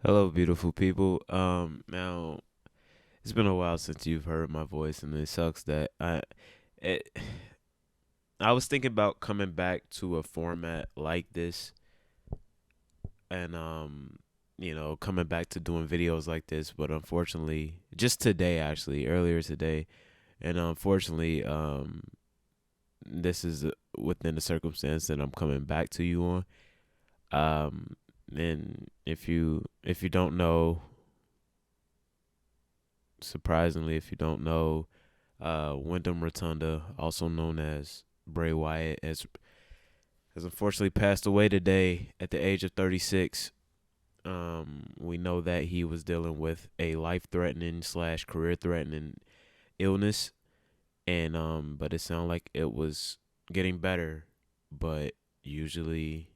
Hello, beautiful people. Now it's been a while since you've heard my voice, and it sucks that it, I was thinking about coming back to a format like this, and coming back to doing videos like this, but unfortunately, just today, actually, earlier today, and unfortunately, this is within the circumstance that I'm coming back to you on. Um, and if you don't know, surprisingly, if you don't know, Wyndham Rotunda, also known as Bray Wyatt, has unfortunately passed away today at the age of 36. We know that he was dealing with a life-threatening slash career-threatening illness, and but it sounded like it was getting better. But usually,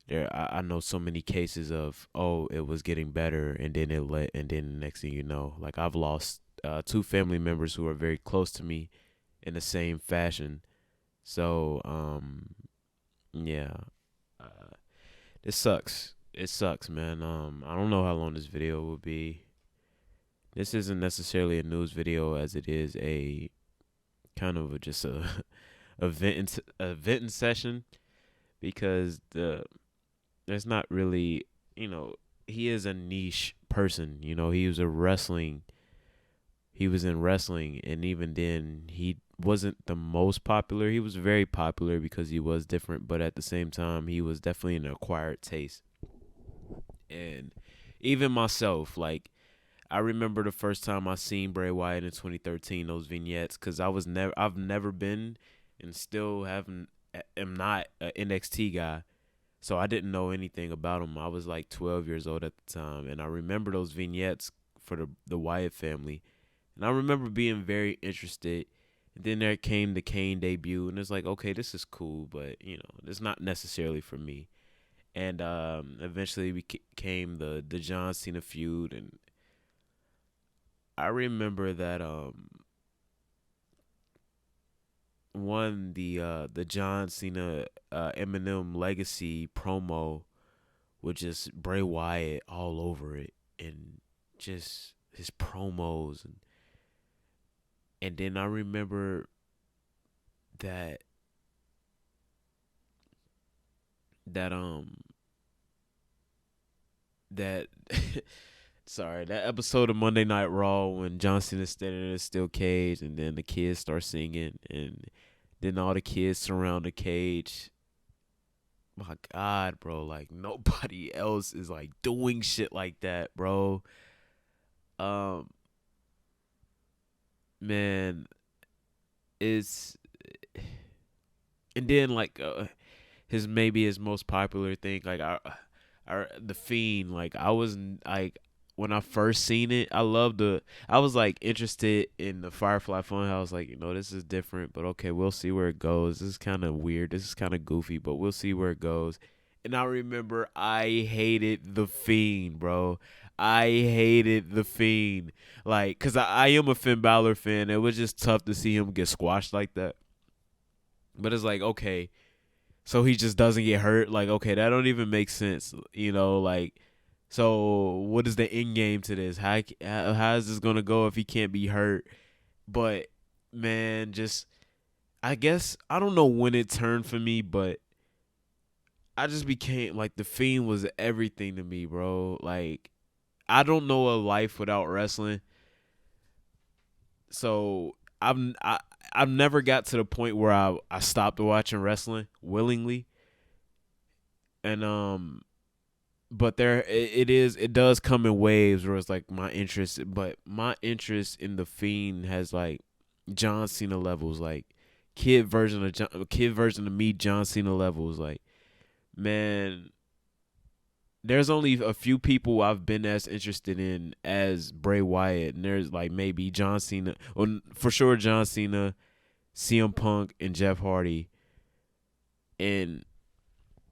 I know so many cases of, oh, it was getting better, and then and then the next thing you know, like I've lost two family members who are very close to me in the same fashion. So yeah, uh, it sucks. It sucks, man. I don't know how long this video will be. This isn't necessarily a news video, as it is a kind of just a venting session, because there's not really, you know, he is a niche person. He was in wrestling, and even then, he wasn't the most popular. He was very popular because he was different, but at the same time, he was definitely an acquired taste. And even myself, like, I remember the first time I seen Bray Wyatt in 2013, those vignettes, because I've never been, and still haven't, am not an NXT guy. So I didn't know anything about him. I was like 12 years old at the time, and I remember those vignettes for the Wyatt family, and I remember being very interested. And then there came the Kane debut, and it's like, okay, this is cool, but it's not necessarily for me. And eventually became the John Cena feud, and I remember that the John Cena Eminem Legacy promo with just Bray Wyatt all over it, and just his promos, and then I remember that that that sorry, that episode of Monday Night Raw when John Cena's standing in a steel cage, and then the kids start singing, and then all the kids surround the cage. My God, bro, like nobody else is like doing shit like that, bro. Um, man, it's and then like his most popular thing, like the Fiend. Like I was like when I first seen it, I was like interested in the Firefly Funhouse. Like, this is different, but okay, we'll see where it goes. This is kind of weird. This is kind of goofy, but we'll see where it goes. And I remember I hated the Fiend, bro. I hated the Fiend, like, cause I am a Finn Balor fan. It was just tough to see him get squashed like that. But it's like, okay, so he just doesn't get hurt. Like, okay, that don't even make sense. Like, so what is the end game to this? How is this gonna go if he can't be hurt? But man, just I guess I don't know when it turned for me, but I just became like the Fiend was everything to me, bro. Like, I don't know a life without wrestling. So I've never got to the point where I stopped watching wrestling willingly. And but it does come in waves where it's like my interest, but my interest in the Fiend has like John Cena levels, like kid version of me, John Cena levels. Like, man, there's only a few people I've been as interested in as Bray Wyatt, and there's like maybe John Cena, or for sure John Cena, CM Punk, and Jeff Hardy, and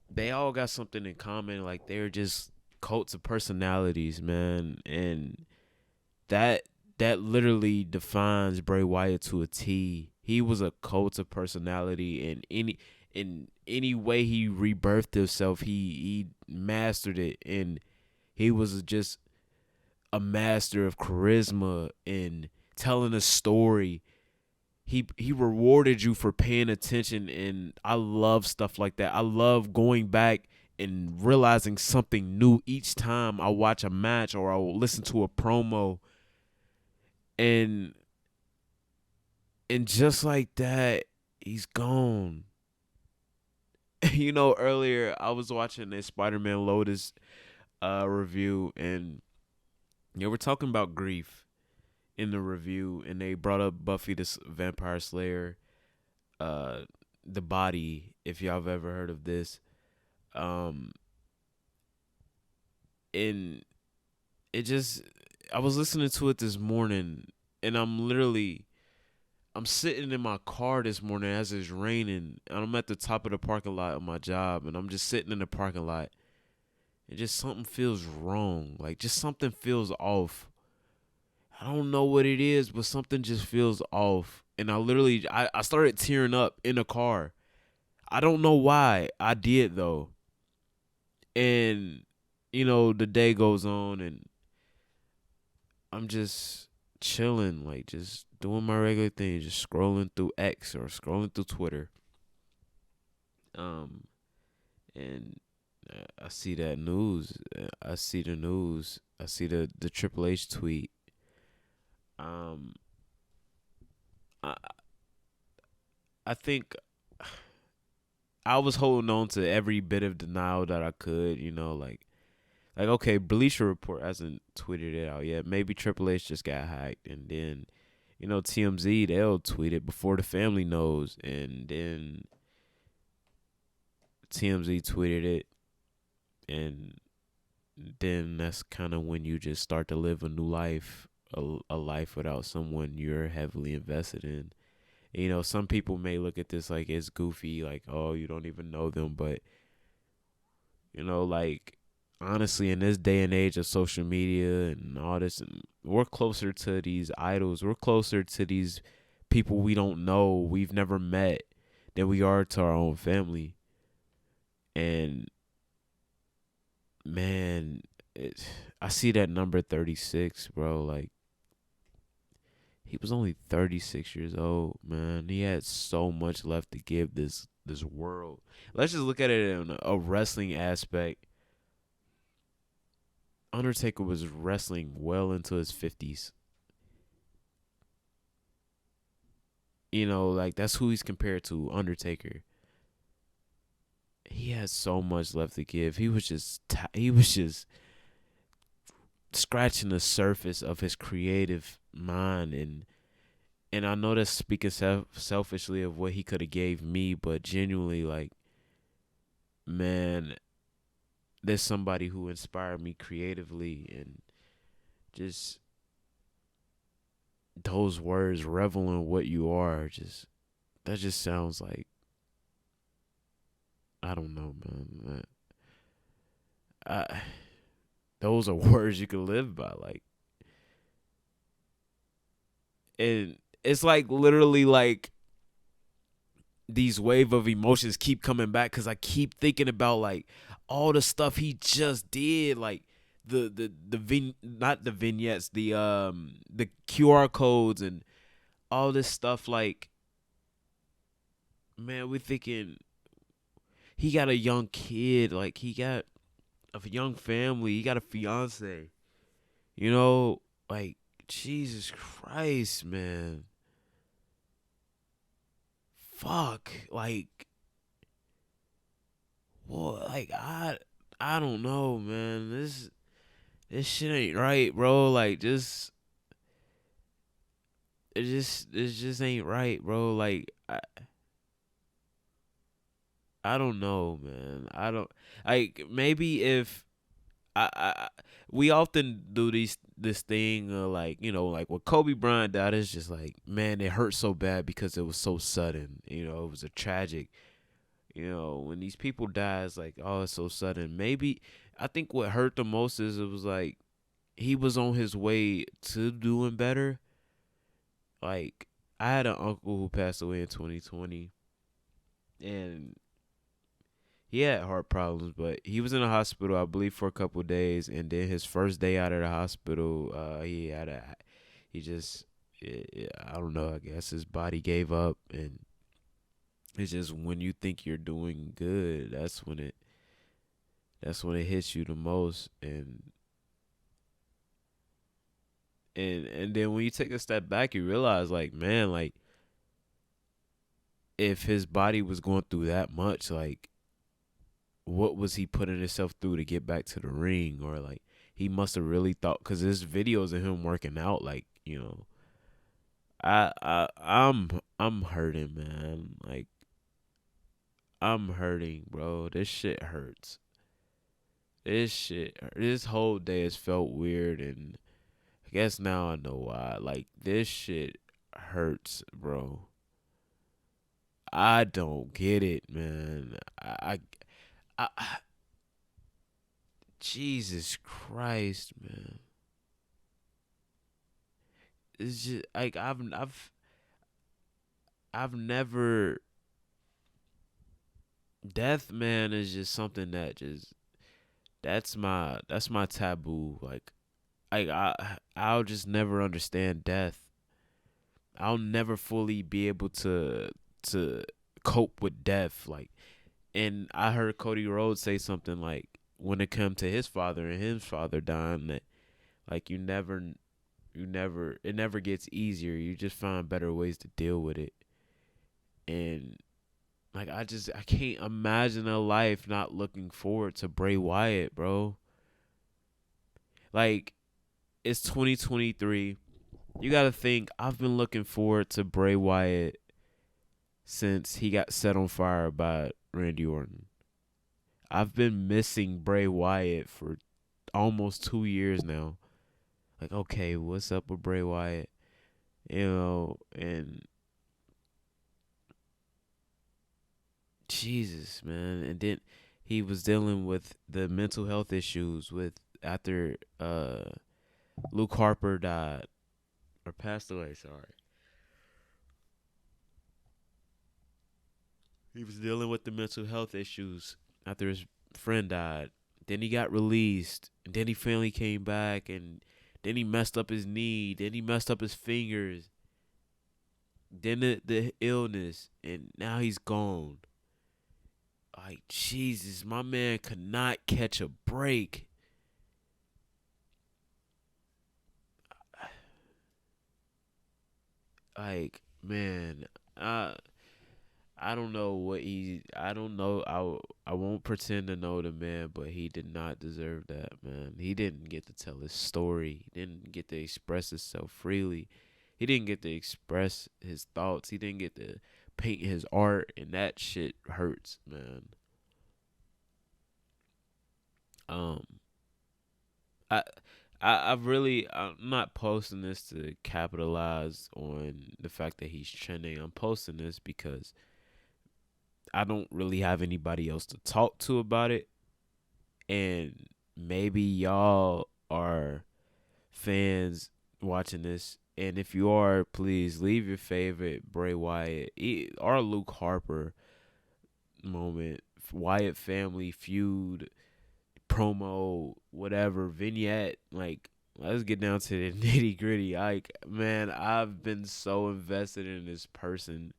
they all got something in common. Like, they're just cults of personalities, man, and that that literally defines Bray Wyatt to a T. He was a cult of personality, and in any way he rebirthed himself, he mastered it, and He was just a master of charisma and telling a story. He rewarded you for paying attention, and I love stuff like that. I love going back and realizing something new each time I watch a match or I will listen to a promo. And just like that, he's gone. Earlier I was watching a Spider-Man Lotus review, and we're talking about grief in the review, and they brought up Buffy the Vampire Slayer, uh, the body. If y'all have ever heard of this, um, and it just, I was listening to it this morning, and I'm sitting in my car this morning as it's raining, and I'm at the top of the parking lot of my job, and I'm just sitting in the parking lot, and just something feels wrong, like just something feels off. I don't know what it is, but something just feels off. And I started tearing up in the car. I don't know why. I did though. And, the day goes on, and I'm just chilling, like just doing my regular thing, just scrolling through X or scrolling through Twitter. Um, and I see that news. I see the news. I see the Triple H tweet. Um, I I think I was holding on to every bit of denial that I could, like okay, Bleacher Report hasn't tweeted it out yet. Maybe Triple H just got hacked, and then TMZ, they'll tweet it before the family knows, and then TMZ tweeted it, and then that's kind of when you just start to live a new life, a life without someone you're heavily invested in. Some people may look at this like it's goofy, like, oh, you don't even know them. But, like, honestly, in this day and age of social media and all this, and we're closer to these idols. We're closer to these people we don't know, we've never met, than we are to our own family. And, man, I see that number 36, bro. Like, he was only 36 years old, man. He had so much left to give this world. Let's just look at it in a wrestling aspect. Undertaker was wrestling well into his 50s. Like that's who he's compared to, Undertaker. He had so much left to give. He was just scratching the surface of his creative mind, and I know that's speaking selfishly of what he could have gave me, but genuinely, like, man, there's somebody who inspired me creatively, and just those words, revel in what you are, that just sounds like, I don't know, man. Those are words you can live by, like, and it's like literally like these wave of emotions keep coming back because I keep thinking about like all the stuff he just did, like not the vignettes, the QR codes and all this stuff. Like, man, we're thinking he got a young kid, like he got a young family, he got a fiance, like, Jesus Christ, man. Fuck, like, well, like, I don't know, man. This shit ain't right, bro. Like, it just ain't right, bro. Like, I don't know, man. I don't, like, maybe if I we often do this thing, like, like when Kobe Bryant died, it's just like, man, it hurt so bad because it was so sudden. It was a tragic. When these people die, it's like, oh, it's so sudden. Maybe I think what hurt the most is it was like he was on his way to doing better. Like, I had an uncle who passed away in 2020, and he had heart problems, but he was in the hospital, I believe, for a couple of days, and then his first day out of the hospital, he just, I don't know, I guess his body gave up, and it's just when you think you're doing good, that's when it hits you the most, and then when you take a step back, you realize, like, man, like, if his body was going through that much, like, what was he putting himself through to get back to the ring? Or, like, he must have really thought, because there's videos of him working out, like, I'm hurting, man. Like, I'm hurting, bro. This shit hurts. This whole day has felt weird, and I guess now I know why. Like, this shit hurts, bro. I don't get it, man. I Jesus Christ, man. It's just like I've never death, man, is just something that just that's my taboo. Like I'll just never understand death. I'll never fully be able to cope with death. Like, and I heard Cody Rhodes say something like, when it come to his father and his father dying, that, like, it never gets easier. You just find better ways to deal with it. And, like, I can't imagine a life not looking forward to Bray Wyatt, bro. Like, it's 2023. You got to think, I've been looking forward to Bray Wyatt since he got set on fire by Randy Orton. I've been missing Bray Wyatt for almost 2 years now. Like, okay, what's up with Bray Wyatt? And Jesus, man. And then he was dealing with the mental health issues with after Luke Harper died or passed away, sorry. He was dealing with the mental health issues after his friend died. Then he got released. And then he finally came back, and then he messed up his knee. Then he messed up his fingers. Then the illness, and now he's gone. Like, Jesus, my man could not catch a break. Like, man, I don't know what I don't know. I won't pretend to know the man, but he did not deserve that, man. He didn't get to tell his story. He didn't get to express himself freely. He didn't get to express his thoughts. He didn't get to paint his art, and that shit hurts, man. Um, I, I'm not posting this to capitalize on the fact that he's trending. I'm posting this because I don't really have anybody else to talk to about it, and maybe y'all are fans watching this, and if you are, please leave your favorite Bray Wyatt or Luke Harper moment, Wyatt family feud, promo, whatever, vignette. Like, let's get down to the nitty gritty. Like, man, I've been so invested in this person,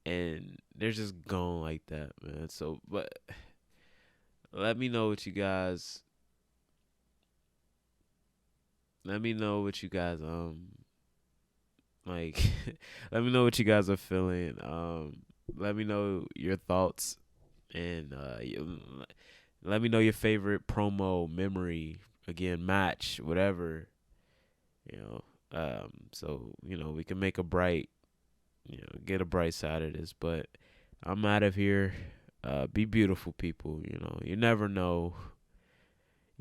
and they're just gone like that, man. So, but let me know what you guys. Let me know what you guys like. Let me know what you guys are feeling. Let me know your thoughts, and let me know your favorite promo memory. Again, match, whatever. You know. So we can make a bright. Get a bright side of this. But I'm out of here. Be beautiful, people. You never know.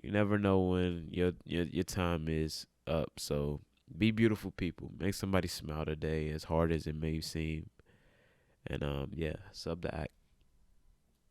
You never know when your time is up. So be beautiful, people. Make somebody smile today, as hard as it may seem. And yeah, sub the act.